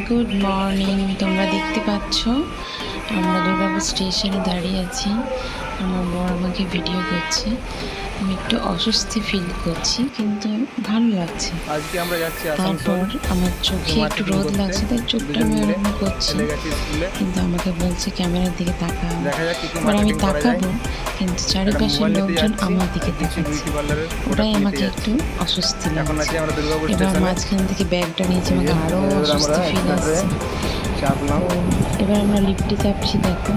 Good morning. তোমরা দেখতে পাচ্ছ আমরা দুর্গাপুর স্টেশনে দাঁড়িয়ে আছি। আমার বর আমাকে ভিডিও করছে। আমি একটু অস্বস্তি ফিল করছি, কিন্তু ভালো লাগছে। আজকে আমরা যাচ্ছি তারপর আমার চোখে একটু রোদ লাগছে, তাই চোখটা আমি ওরকম করছি, কিন্তু আমাকে বলছে ক্যামেরার দিকে তাকাও। এবার আমি তাকাবো, কিন্তু চারিপাশের লোকজন আমার দিকে তাকাচ্ছে, ওটাই আমাকে একটু অস্বস্তি লাগছে। এবার মাঝখান থেকে ব্যাগটা নিয়েছি, আমাকে আরও অস্বস্তি ফিল আসছে। এবার আমরা লিফটে চাপছি, দেখো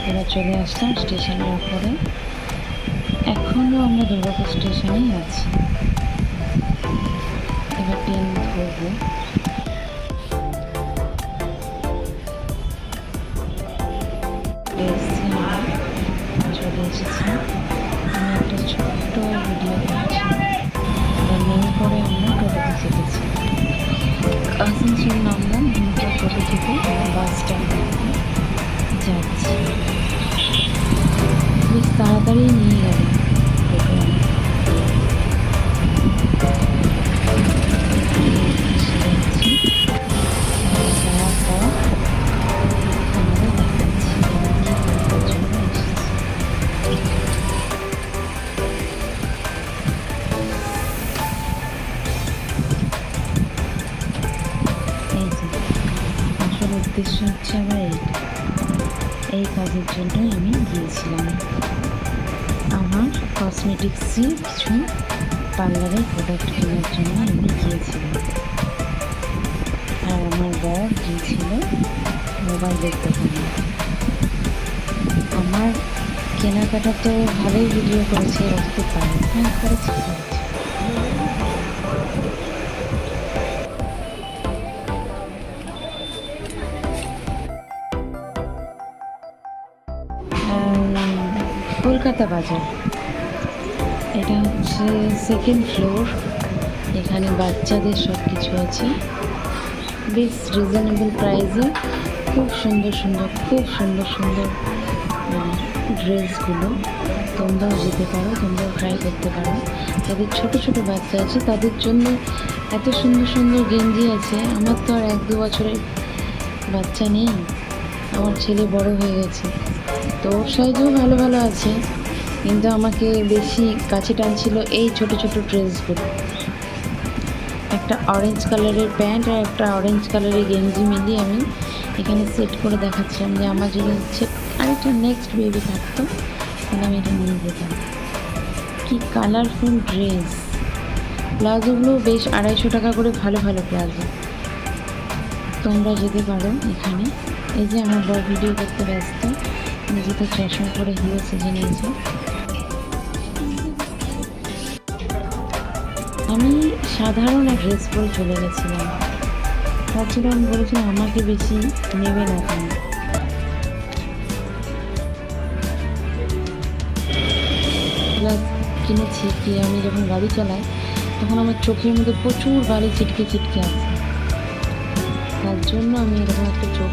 এবার চলে আসলাম স্টেশনের উপরে। এখনও আমরা দুর্গাপুর স্টেশনেই আছি। এবার ট্রেন ধরবো। চলে এসেছি। আমি একটা ছোট্ট ভিডিও করছি। নেমে পরে আমরা টোটোতে চেপেছি। আসানসোল নামলাম, টোটো থেকে বাস স্ট্যান্ড যাচ্ছি। বেশ তাড়াতাড়ি নিয়ে গেল টোটো। যাওয়ার পর আমাদের দেখাচ্ছি জন্য এসেছি। এই যে আসল উদ্দেশ্য হচ্ছে আমার এই কাজের জন্যই আমি গিয়েছিলাম। আমার কসমেটিক্সের কিছু পার্লারের প্রোডাক্ট কেনার জন্য আমি গিয়েছিলাম। আর আমার বর গিয়েছিল মোবাইলের দোকানে। আমার কেনাকাটা তো ভালোই ভিডিও করেছে, রাখতে পারে। হ্যাঁ, করেছি। কলকাতা বাজার, এটা হচ্ছে সেকেন্ড ফ্লোর। এখানে বাচ্চাদের সব কিছু আছে, বেশ রিজনেবল প্রাইসে। খুব সুন্দর সুন্দর ড্রেসগুলো। তোমরাও যেতে পারো, তোমরাও ট্রাই করতে পারো। যাদের ছোট ছোট বাচ্চা আছে তাদের জন্য এত সুন্দর সুন্দর গেঞ্জি আছে। আমার তো আর 1-2 বছরের বাচ্চা নেই, আমার ছেলে বড় হয়ে গেছে, তো ওর সাইজেও ভালো ভালো আছে, কিন্তু আমাকে বেশি কাছে টানছিল এই ছোট ছোট ড্রেসগুলো। একটা অরেঞ্জ কালারের প্যান্ট আর একটা অরেঞ্জ কালারের গেঞ্জি মিলিয়ে আমি এখানে সেট করে দেখাচ্ছিলাম যে আমার যদি হচ্ছে আরেকটা নেক্সট বেবি থাকতো তাহলে আমি এটা নিয়ে যেতাম। কি কালারফুল ড্রেস! প্লাজোগুলো বেশ 250 টাকা করে, ভালো ভালো প্লাজো। তোমরা যেতে পারো এখানে। এই যে আমার বড় ভিডিও করতে ব্যস্ত, নিজে তো চশমা করে হিরো সেজে নিয়েছে। আমি সাধারণ এক ড্রেস পরে চলে গেছিলাম। তার জন্য আমি বলেছিলাম আমাকে বেশি নেবে না কেন। কিনেছি কি, আমি যখন গাড়ি চালাই তখন আমার চোখের মধ্যে প্রচুর বালি ছিটকে ছিটকে আসে, তার জন্য আমি এরকম একটা চোখ